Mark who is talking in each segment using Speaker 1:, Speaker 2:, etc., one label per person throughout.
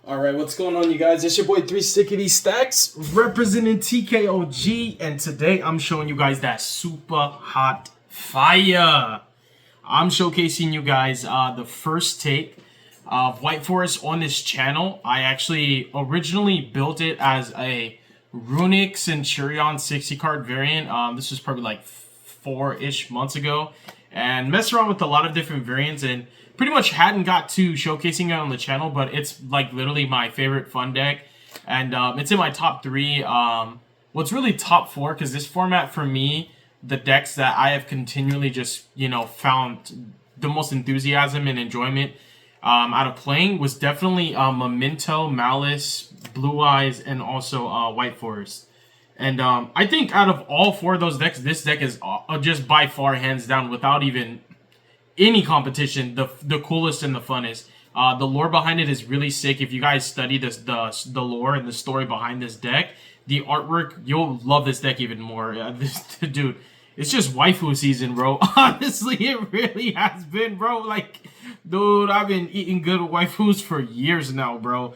Speaker 1: All right, what's going on, you guys? It's your boy 3Stickity Stacks representing TKOG, and today I'm showing you guys that super hot fire. I'm showcasing you guys the first take of White Forest on this channel. I actually originally built it as a Runic Centurion 60 card variant. This was probably like 4-ish months ago, and messed around with a lot of different variants and pretty much hadn't got to showcasing it on the channel, but it's like literally my favorite fun deck, and it's in my top 3. Well, it's really top 4 because this format for me, the decks that I have continually just found the most enthusiasm and enjoyment out of playing was definitely Memento, Malice, Blue Eyes, and also White Forest. And I think out of all 4 of those decks, this deck is just by far, hands down, without even any competition, the coolest and the funnest. The lore behind it is really sick. If you guys study the lore and the story behind this deck, the artwork, you'll love this deck even more. Dude, it's just waifu season, bro. Honestly, it really has been, bro. Like, dude, I've been eating good waifus for years now, bro.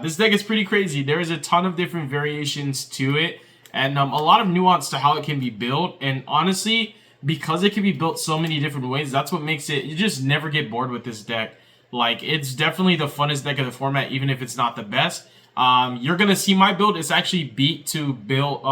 Speaker 1: This deck is pretty crazy. There is a ton of different variations to it, and a lot of nuance to how it can be built. And honestly, because it can be built so many different ways, that's what makes it, you just never get bored with this deck. Like, it's definitely the funnest deck of the format, even if it's not the best. You're gonna see my build is actually beat to build,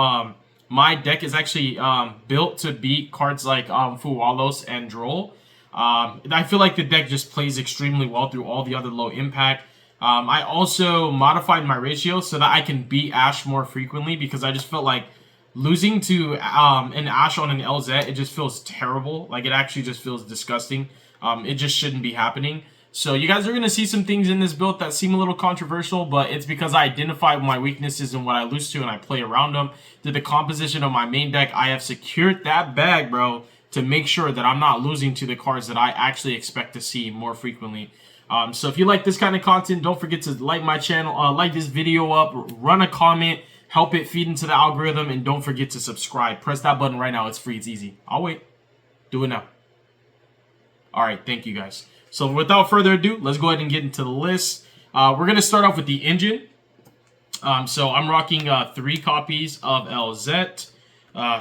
Speaker 1: my deck is actually built to beat cards like Fuwalos and Droll. I feel like the deck just plays extremely well through all the other low impact. I also modified my ratio so that I can beat Ash more frequently, because I just felt like losing to an Ash on an LZ, it just feels terrible. Like, it actually just feels disgusting. It just shouldn't be happening. So you guys are going to see some things in this build that seem a little controversial, but it's because I identify my weaknesses and what I lose to, and I play around them. To the composition of my main deck, I have secured that bag, bro, to make sure that I'm not losing to the cards that I actually expect to see more frequently. So if you like this kind of content, don't forget to like my channel, like this video up, run a comment, help it feed into the algorithm, and don't forget to subscribe. Press that button right now. It's free. It's easy. I'll wait. Do it now. All right. Thank you, guys. So without further ado, let's go ahead and get into the list. We're going to start off with the engine. So I'm rocking 3 copies of LZ.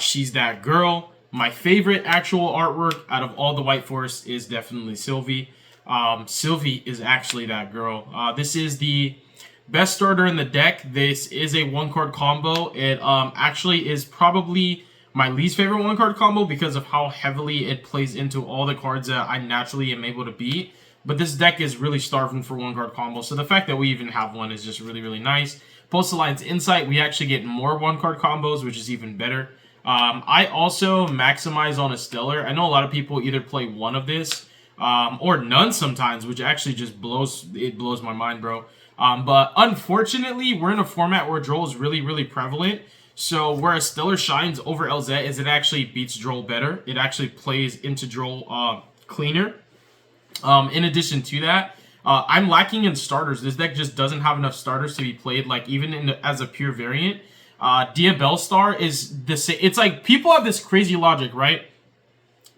Speaker 1: She's that girl. My favorite actual artwork out of all the White Forest is definitely Sylvie. Sylvie is actually that girl. This is the best starter in the deck. This is a 1-card combo. It actually is probably my least favorite 1-card combo because of how heavily it plays into all the cards that I naturally am able to beat. But this deck is really starving for 1-card combos, so the fact that we even have one is just really, really nice. Post Alliance Insight, we actually get more 1-card combos, which is even better. I also maximize on a Stellar. I know a lot of people either play one of this or none sometimes, which actually just blows my mind, bro. But unfortunately, we're in a format where Droll is really, really prevalent. So where a Stellar shines over LZ is it actually beats Droll better. It actually plays into Droll cleaner. In addition to that, I'm lacking in starters. This deck just doesn't have enough starters to be played, like, even as a pure variant. Diabellstar is the same. It's like, people have this crazy logic, right?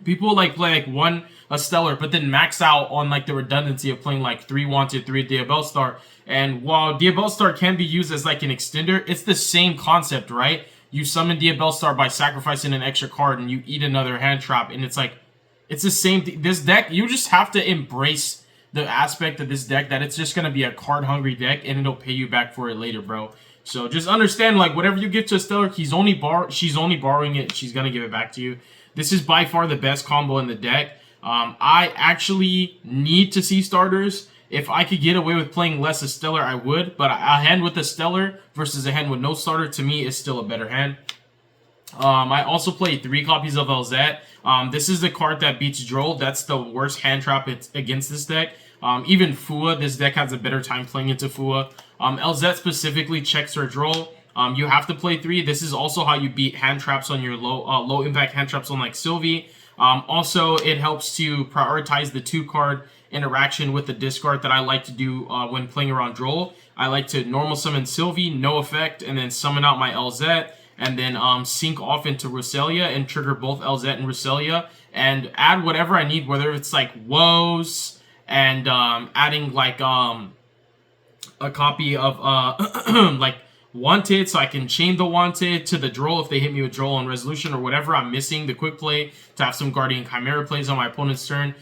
Speaker 1: People like play like a Stellar, but then max out on like the redundancy of playing like 3 Wanted, 3 Diabellstar. And while Diabellstar can be used as like an extender, it's the same concept, right? You summon Diabellstar by sacrificing an extra card and you eat another hand trap, and it's like, it's the same thing. This deck, you just have to embrace the aspect of this deck that it's just going to be a card hungry deck, and it'll pay you back for it later, bro. So just understand, like, whatever you get to a Stellar, she's only borrowing it, she's going to give it back to you. This is by far the best combo in the deck. I actually need to see starters. If I could get away with playing less a Stellar, I would. But a hand with a Stellar versus a hand with no starter, to me, is still a better hand. I also play 3 copies of LZ. This is the card that beats Droll. That's the worst hand trap against this deck. Even Fua, this deck has a better time playing into Fua. LZ specifically checks her Droll. You have to play 3. This is also how you beat hand traps on your low impact hand traps on like Sylvie. Also, it helps to prioritize the 2-card interaction with the discard that I like to do when playing around Droll. I like to normal summon Sylvie, no effect, and then summon out my LZ, and then sync off into Roselia and trigger both LZ and Roselia, and add whatever I need, whether it's like woes and adding like a copy of like Wanted, so I can chain the Wanted to the Droll if they hit me with Droll on Resolution or whatever I'm missing, the quick play, to have some Guardian Chimera plays on my opponent's turn.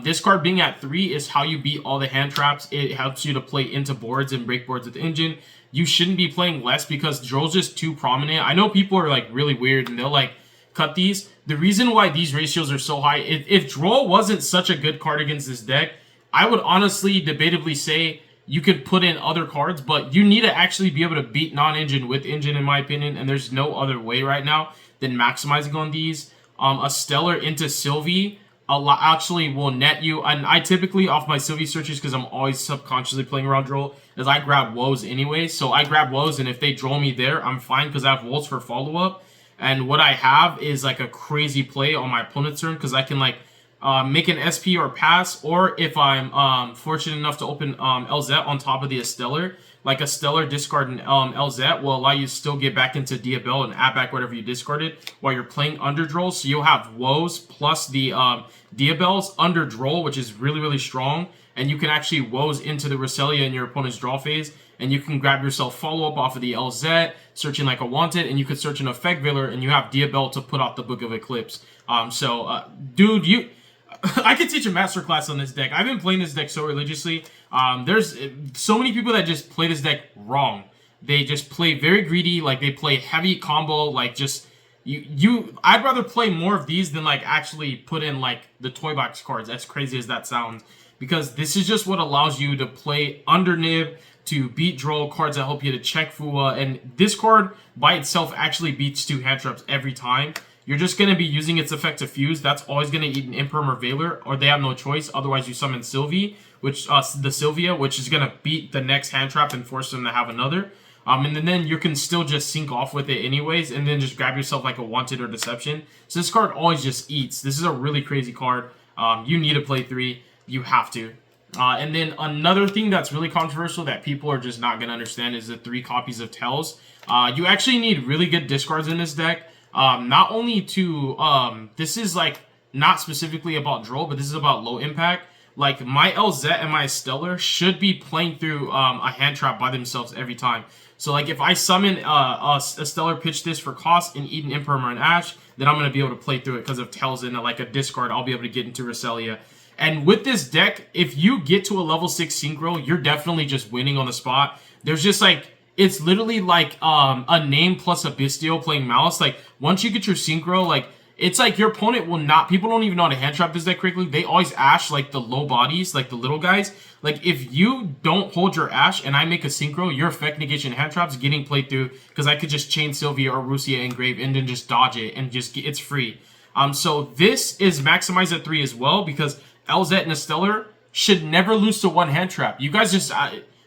Speaker 1: This card being at 3 is how you beat all the hand traps. It helps you to play into boards and break boards with Engine. You shouldn't be playing less because Droll's just too prominent. I know people are like really weird and they'll like cut these. The reason why these ratios are so high, if Droll wasn't such a good card against this deck, I would honestly debatably say you could put in other cards, but you need to actually be able to beat non-Engine with Engine, in my opinion, and there's no other way right now than maximizing on these. A Stellar into Sylvie actually will net you, and I typically, off my Sylvie searches, because I'm always subconsciously playing around Droll, is I grab Woes anyway, so I grab Woes, and if they Droll me there, I'm fine, because I have Wolves for follow-up, and what I have is like a crazy play on my opponent's turn, because I can like make an SP or pass, or if I'm fortunate enough to open LZ on top of the Stellar, like a Stellar discard and LZ will allow you to still get back into Diabell and add back whatever you discarded while you're playing under Droll. So you'll have Woes plus the Diabells under Droll, which is really, really strong. And you can actually Woes into the Roselia in your opponent's draw phase. And you can grab yourself follow-up off of the LZ, searching like a Wanted, and you could search an Effect Veiler, and you have Diabell to put out the Book of Eclipse. Dude, I could teach a masterclass on this deck. I've been playing this deck so religiously. There's so many people that just play this deck wrong. They just play very greedy, like they play heavy combo, like just I'd rather play more of these than like actually put in like the toy box cards, as crazy as that sounds. Because this is just what allows you to play under Nib, to beat Droll, cards that help you to check Fua, and this card by itself actually beats 2 hand traps every time. You're just going to be using its effect to fuse. That's always going to eat an Imperm or Veiler, or they have no choice. Otherwise, you summon Sylvie, the Sylvia, which is going to beat the next hand trap and force them to have another. And then you can still just sync off with it anyways, and then just grab yourself like a Wanted or Deception. So this card always just eats. This is a really crazy card. You need to play 3. You have to. And then another thing that's really controversial that people are just not going to understand is the 3 copies of Tells. You actually need really good discards in this deck. Not only to, this is like not specifically about Droll, but this is about low impact. Like my LZ and my Stellar should be playing through a hand trap by themselves every time. So like if I summon a Stellar, pitch this for cost and eat an Imperm or an Ash, then I'm going to be able to play through it because of Tells in like a discard. I'll be able to get into Roselia. And with this deck, if you get to a level 6 Synchro, you're definitely just winning on the spot. There's just like, it's literally like a name plus a Bistio playing Malice. Like, once you get your Synchro, like, it's like your opponent will not... People don't even know how to hand trap this deck correctly. They always Ash, like, the low bodies, like the little guys. Like, if you don't hold your Ash and I make a Synchro, your effect negation hand trap's getting played through because I could just chain Sylvia or Rusia Engrave and then just dodge it and just get... It's free. So this is maximized at 3 as well because LZ and Stellar should never lose to 1 hand trap. You guys just...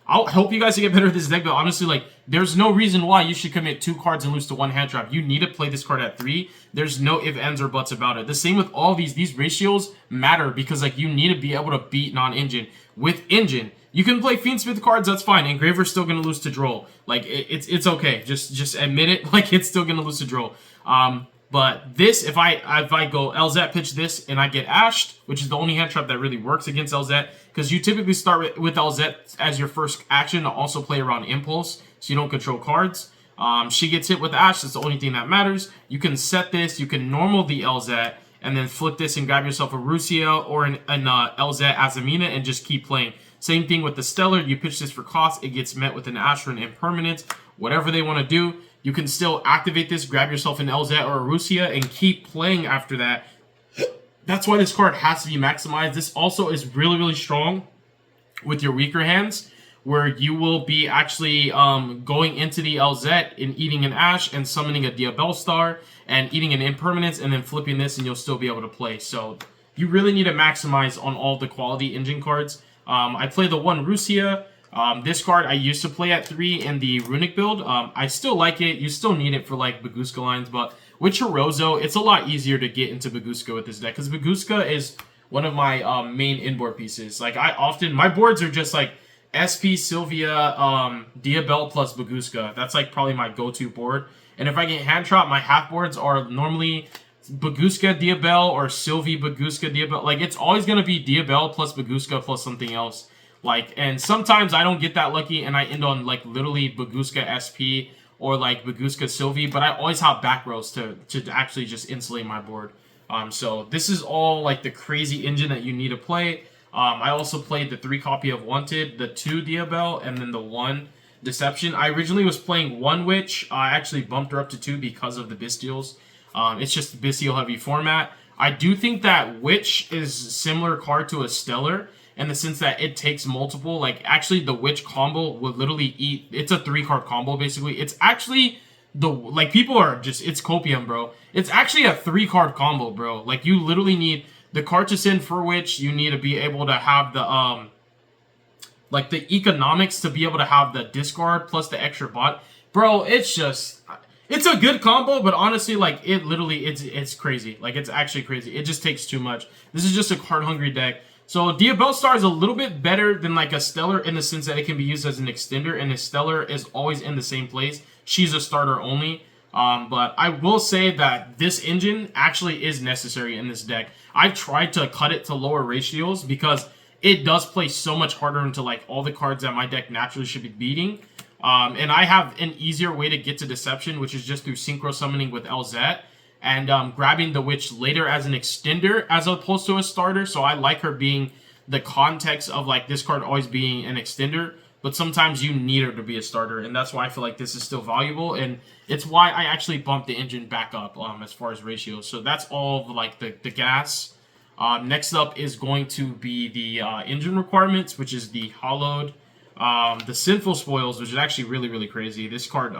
Speaker 1: I'll help you guys to get better at this deck, but honestly, like, there's no reason why you should commit 2 cards and lose to 1 hand trap. You need to play this card at 3. There's no ifs, ands, or buts about it. The same with all these. These ratios matter because, like, you need to be able to beat non-Engine. With Engine, you can play Fiendsmith cards, that's fine. Engraver's still going to lose to Droll. Like, it's okay. Just admit it. Like, it's still going to lose to Droll. But this, if I go LZ, pitch this, and I get Ashed, which is the only hand trap that really works against LZ, because you typically start with LZ as your first action to also play around Impulse, so you don't control cards. She gets hit with Ash, that's the only thing that matters. You can set this, you can normal the LZ, and then flip this and grab yourself a Rusia or an LZ Azamina and just keep playing. Same thing with the Stellar, you pitch this for cost, it gets met with an Ash or an Impermanence, whatever they want to do. You can still activate this, grab yourself an LZ or a Rusia, and keep playing after that. That's why this card has to be maximized. This also is really, really strong with your weaker hands, where you will be actually going into the LZ and eating an Ash and summoning a Diabell Star and eating an Impermanence and then flipping this, and you'll still be able to play. So you really need to maximize on all the quality engine cards. I play the 1 Rusia. This card I used to play at 3 in the Runic build. I still like it. You still need it for like Bagooska lines, but with Chorozo, it's a lot easier to get into Bagooska with this deck because Bagooska is one of my main inboard pieces. Like my boards are just like SP, Sylvia, Diabell plus Bagooska. That's like probably my go-to board. And if I get hand trap, my half boards are normally Bagooska, Diabell, or Sylvie, Bagooska, Diabell. Like it's always gonna be Diabell plus Bagooska plus something else. Like, and sometimes I don't get that lucky and I end on like literally Baguska SP or like Baguska Sylvie, but I always have back rows to actually just insulate my board. So this is all like the crazy engine that you need to play. I also played the 3 copy of Wanted, the 2 Diabelle, and then the 1 Deception. I originally was playing 1 Witch. I actually bumped her up to 2 because of the Bystials. It's just Bystial heavy format. I do think that Witch is similar card to a Stellar in the sense that it takes multiple. Like, actually, the Witch combo would literally eat. It's a 3-card combo, basically. It's actually like, people are just, it's copium, bro. It's actually a 3-card combo, bro. Like, you literally need the card to send for Witch. You need to be able to have the, like, the economics to be able to have the discard plus the extra bot. Bro, it's just, it's a good combo, but honestly, like, it literally, it's crazy. Like, it's actually crazy. It just takes too much. This is just a card-hungry deck. So, Diabelle Star is a little bit better than, like, a Stellar in the sense that it can be used as an extender, and a Stellar is always in the same place. She's a starter only. But I will say that this engine actually is necessary in this deck. I've tried to cut it to lower ratios because it does play so much harder into, like, all the cards that my deck naturally should be beating. And I have an easier way to get to Deception, which is just through Synchro Summoning with LZ and grabbing the Witch later as an extender as opposed to a starter. So I like her being the context of, like, this card always being an extender, but sometimes you need her to be a starter, and that's why I feel like this is still valuable, and it's why I actually bumped the engine back up as far as ratios. So that's all of, like, the gas. Next up is going to be the engine requirements, which is the Hollowed. The Sinful Spoils, which is actually really, really crazy. This card,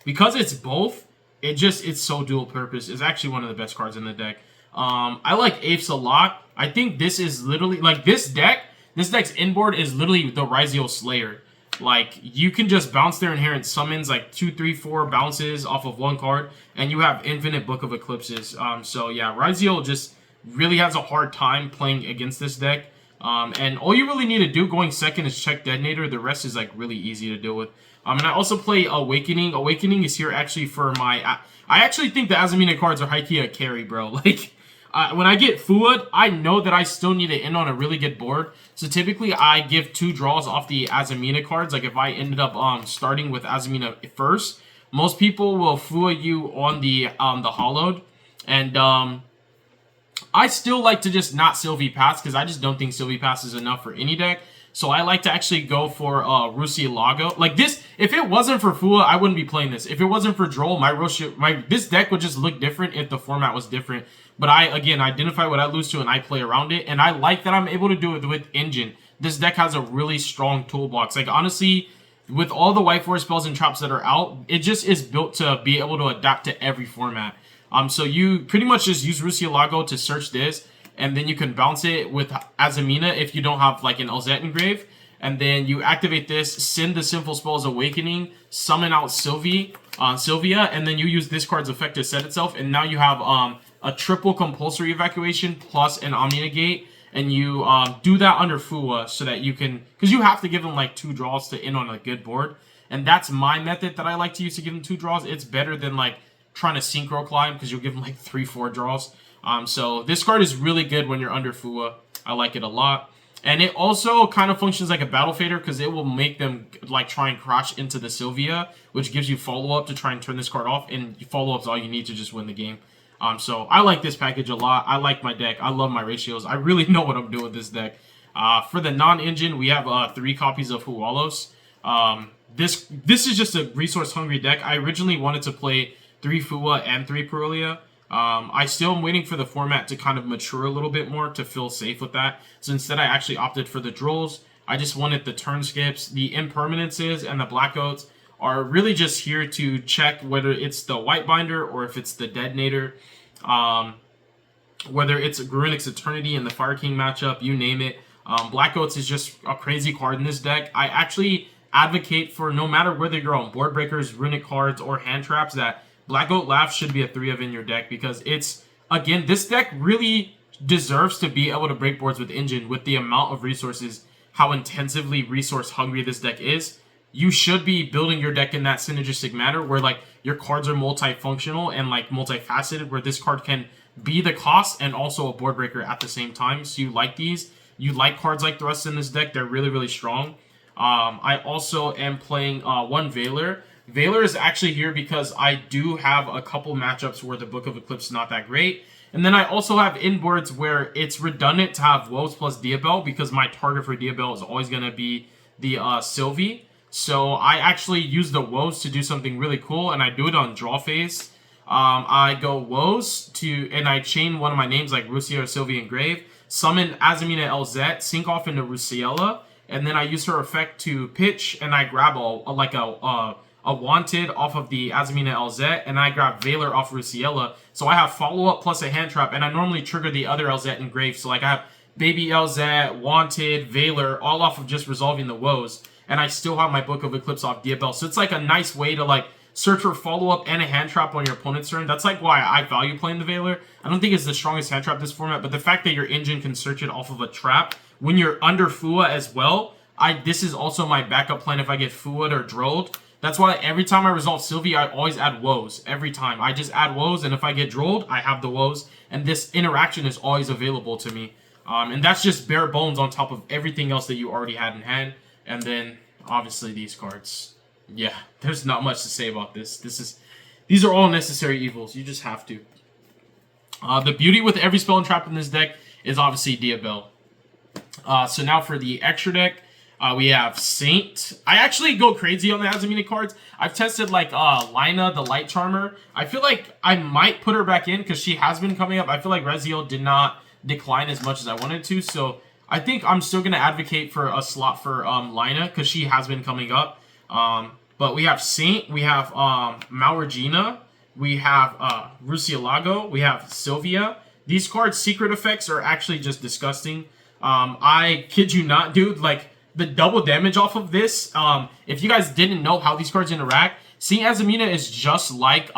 Speaker 1: because it's both, it's so dual purpose. It's actually one of the best cards in the deck. I like Apes a lot. I think this is literally, like, this deck's inboard is literally the Ryziel Slayer. Like, you can just bounce their inherent summons, like 2, 3, 4 bounces off of 1 card, and you have infinite Book of Eclipses. So yeah, Ryziel just really has a hard time playing against this deck. And all you really need to do going second is check Detonator. The rest is, like, really easy to deal with. And I also play Awakening. Awakening is here actually for my... I actually think the Azumina cards are high-key a carry, bro. Like, when I get Fuad, I know that I still need to end on a really good board. So typically, I give 2 draws off the Azumina cards. Like, if I ended up starting with Azumina first, most people will Fuad you on the Hollowed. And I still like to just not Sylvie Pass because I just don't think Sylvie Pass is enough for any deck. So I like to actually go for Rusilago. Like, this, if it wasn't for Fua, I wouldn't be playing this. If it wasn't for Droll, this deck would just look different if the format was different. But I, again, identify what I lose to and I play around it. And I like that I'm able to do it with Engine. This deck has a really strong toolbox. Like, honestly, with all the White Forest spells and traps that are out, it just is built to be able to adapt to every format. So you pretty much just use Rusilago to search this, and then you can bounce it with Azumina if you don't have, like, an Elzette engrave. And then you activate this, send the Sinful Spells Awakening, summon out Sylvia, and then you use this card's effect to set itself, and now you have a triple compulsory evacuation plus an Omni Negate, and you do that under Fua so that you can, because you have to give them, like, 2 draws to end on a good board. And that's my method that I like to use to give them 2 draws. It's better than, like, trying to Synchro Climb because you'll give them, like, 3, 4 draws. So this card is really good when you're under Fua. I like it a lot. And it also kind of functions like a Battle Fader because it will make them, like, try and crash into the Sylvia, which gives you follow-up to try and turn this card off. And follow-up's all you need to just win the game. So I like this package a lot. I like my deck. I love my ratios. I really know what I'm doing with this deck. For the non-engine, we have 3 copies of Hualos. This is just a resource-hungry deck. I originally wanted to play 3 Fua and 3 Purulia. I still am waiting for the format to kind of mature a little bit more to feel safe with that. So instead, I actually opted for the Drolls. I just wanted the turn skips. The Impermanences and the Blackouts are really just here to check whether it's the White Binder or if it's the Detonator. Whether it's Grunic's Eternity and the Fire King matchup, you name it. Blackouts is just a crazy card in this deck. I actually advocate for, no matter whether you're on board breakers, runic cards, or hand traps, that Blackout Laugh should be a 3 of in your deck because it's, again, this deck really deserves to be able to break boards with Engine with the amount of resources, how intensively resource hungry this deck is. You should be building your deck in that synergistic manner where, like, your cards are multifunctional and, like, multifaceted, where this card can be the cost and also a board breaker at the same time. So you like these. you like cards like Thrust in this deck, they're really, really strong. I also am playing one Veiler. Veiler is actually here because I do have a couple matchups where the Book of Eclipse is not that great. And then I also have inboards where it's redundant to have Woes plus Diabell because my target for Diabell is always going to be the Sylvie. So I actually use the Woes to do something really cool, and I do it on draw phase. I go Woes and I chain one of my names like Rusia or Sylvie Engrave, summon Azamina LZ, sync off into Rusiella, and then I use her effect to pitch, and I grab a Wanted off of the Azamina LZ, and I grab Veiler off Rusiella. So I have follow-up plus a hand trap, and I normally trigger the other LZ Engrave. So like I have Baby LZ, Wanted, Veiler, all off of just resolving the Woes, and I still have my Book of Eclipse off Diabell. So it's like a nice way to like search for follow-up and a hand trap on your opponent's turn. That's like why I value playing the Veiler. I don't think it's the strongest hand trap this format, but the fact that your engine can search it off of a trap when you're under Fua as well, this is also my backup plan if I get Fua'd or Drolled. That's why every time I resolve Sylvie, I always add Woes. Every time. I just add Woes, and if I get Drolled, I have the Woes. And this interaction is always available to me. And that's just bare bones on top of everything else that you already had in hand. And then, obviously, these cards. Yeah, there's not much to say about this. These are all necessary evils. You just have to. The beauty with every spell and trap in this deck is obviously Diabell. So now for the extra deck. We have Saint. I actually go crazy on the Azamina cards. I've tested like Lina, the Light Charmer. I feel like I might put her back in because she has been coming up. I feel like Reziel did not decline as much as I wanted to. So I think I'm still going to advocate for a slot for Lina because she has been coming up. But we have Saint. We have Malregina. We have Rusialago. We have Sylvia. These cards' secret effects are actually just disgusting. I kid you not, dude. Like, the double damage off of this, if you guys didn't know how these cards interact, Saint Azamina is just like,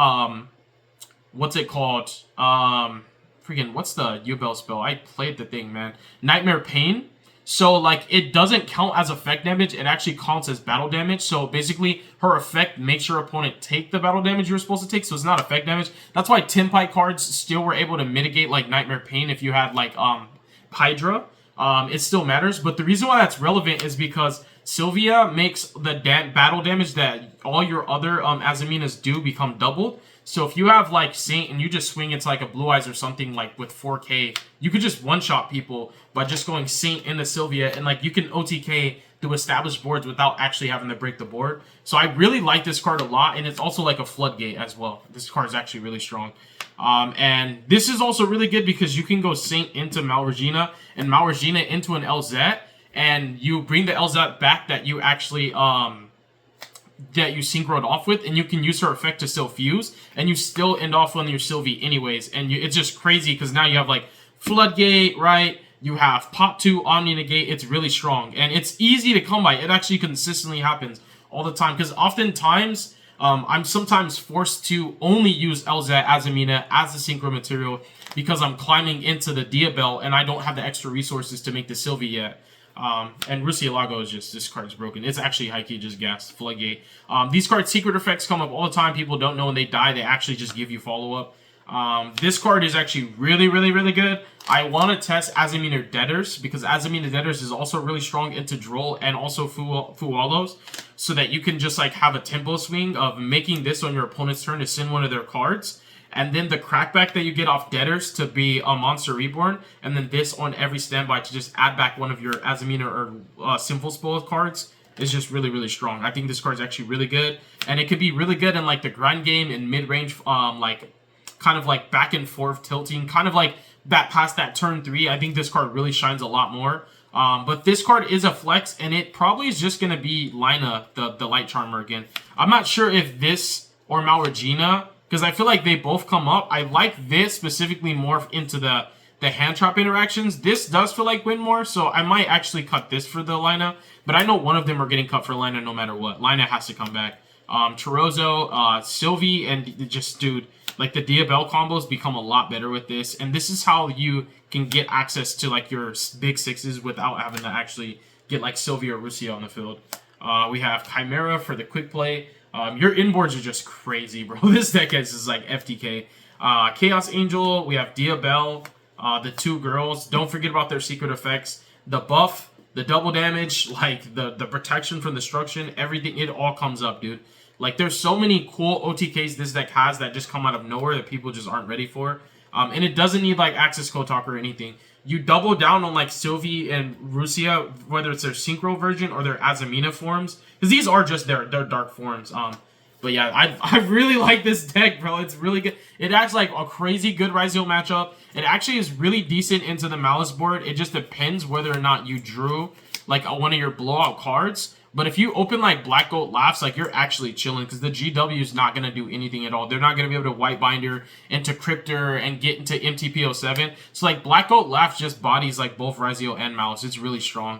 Speaker 1: what's it called? Freaking, what's the Yubel spell? I played the thing, man. Nightmare Pain. So, like, it doesn't count as effect damage. It actually counts as battle damage. So, basically, her effect makes your opponent take the battle damage you were supposed to take. So, it's not effect damage. That's why Tinpike cards still were able to mitigate, like, Nightmare Pain if you had, like, Hydra. It still matters, but the reason why that's relevant is because Sylvia makes the battle damage that all your other Azaminas do become doubled. So if you have like Saint and you just swing into like a Blue Eyes or something like with 4K, you could just one-shot people by just going Saint into Sylvia, and like you can OTK through established boards without actually having to break the board. So I really like this card a lot, and it's also like a floodgate as well. This card is actually really strong. And this is also really good because you can go Saint into Malregina and Malregina into an LZ, and you bring the LZ back that you actually that you synchroed off with, and you can use her effect to still fuse, and you still end off on your Sylvie anyways. And it's just crazy because now you have like Floodgate, right? You have Pop 2, Omni Negate. It's really strong, and it's easy to come by. It actually consistently happens all the time because oftentimes I'm sometimes forced to only use LZ Azamina as the synchro material because I'm climbing into the Diabell and I don't have the extra resources to make the Sylvie yet. And Rusialago is just, this card is broken. It's actually high-key just gas, Floodgate. These cards' secret effects come up all the time. People don't know when they die. They actually just give you follow-up. This card is actually really, really, really good. I want to test Azamina Debtors because Azamina Debtors is also really strong into Droll and also Fualos, so that you can just like have a tempo swing of making this on your opponent's turn to send one of their cards, and then the crackback that you get off Debtors to be a Monster Reborn, and then this on every standby to just add back one of your Azamina or Sinful Spell cards is just really, really strong. I think this card is actually really good, and it could be really good in like the grind game and mid-range, like kind of like back and forth tilting, kind of like that past that turn 3. I think this card really shines a lot more. But this card is a flex, and it probably is just going to be Lina, the Light Charmer again. I'm not sure if this or Malregina, because I feel like they both come up. I like this specifically more into the hand trap interactions. This does feel like win more, so I might actually cut this for the Lina. But I know one of them are getting cut for Lina no matter what. Lina has to come back. Chorozo, Sylvie, and just, dude, like the Diabell combos become a lot better with this. And this is how you can get access to like your big sixes without having to actually get like Sylvie or Rusia on the field. We have Chimera for the quick play. Your inboards are just crazy, bro. This deck is like FTK. Chaos Angel, we have Diabell, the two girls. Don't forget about their secret effects. the buff, the double damage, like the protection from destruction, everything, it all comes up, dude. Like, there's so many cool OTKs this deck has that just come out of nowhere that people just aren't ready for. And it doesn't need, like, Axis Kotak or anything. You double down on, like, Sylvie and Rusia, whether it's their Synchro version or their Azamina forms. Because these are just their dark forms. But yeah, I really like this deck, bro. It's really good. It acts like a crazy good Raziel matchup. It actually is really decent into the Malice board. It just depends whether or not you drew, like, one of your blowout cards. But if you open, like, Black Goat Laughs, like, you're actually chilling because the GW is not going to do anything at all. They're not going to be able to White Binder into Cryptor and get into MTP07. So, like, Black Goat Laughs just bodies, like, both Raziel and Malice. It's really strong.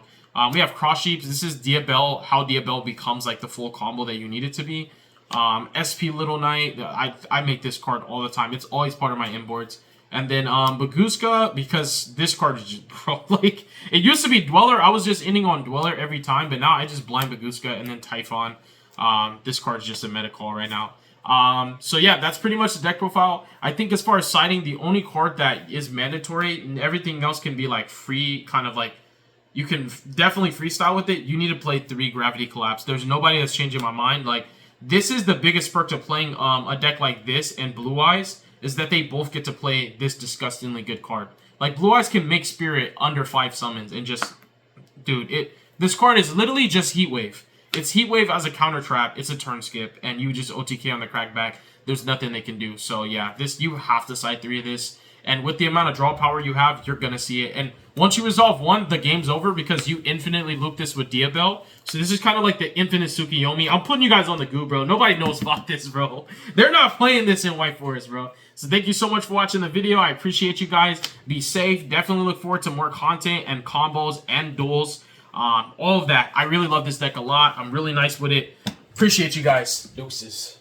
Speaker 1: We have Cross Sheeps. This is Diabell, how Diabell becomes, like, the full combo that you need it to be. SP Little Knight, I make this card all the time. It's always part of my inboards. And then Baguska, because this card is just, bro, like, it used to be Dweller. I was just ending on Dweller every time, but now I just blind Baguska and then Typhon. This card is just a meta call right now. So yeah, that's pretty much the deck profile. I think as far as siding, the only card that is mandatory and everything else can be like free, kind of like, you can definitely freestyle with it. You need to play 3 Gravity Collapse. There's nobody that's changing my mind. Like, this is the biggest perk to playing a deck like this and Blue Eyes, is that they both get to play this disgustingly good card. Like, Blue Eyes can make Spirit under 5 summons and just, dude, this card is literally just Heat Wave. It's Heat Wave as a counter trap. It's a turn skip, and you just OTK on the crackback. There's nothing they can do. So yeah, this, you have to side 3 of this. And with the amount of draw power you have, you're gonna see it. And once you resolve 1, the game's over because you infinitely loop this with Diabell. So this is kind of like the infinite Tsukiyomi. I'm putting you guys on the goo, bro. Nobody knows about this, bro. They're not playing this in White Forest, bro. So thank you so much for watching the video. I appreciate you guys. Be safe. Definitely look forward to more content and combos and duels. All of that. I really love this deck a lot. I'm really nice with it. Appreciate you guys. Deuces.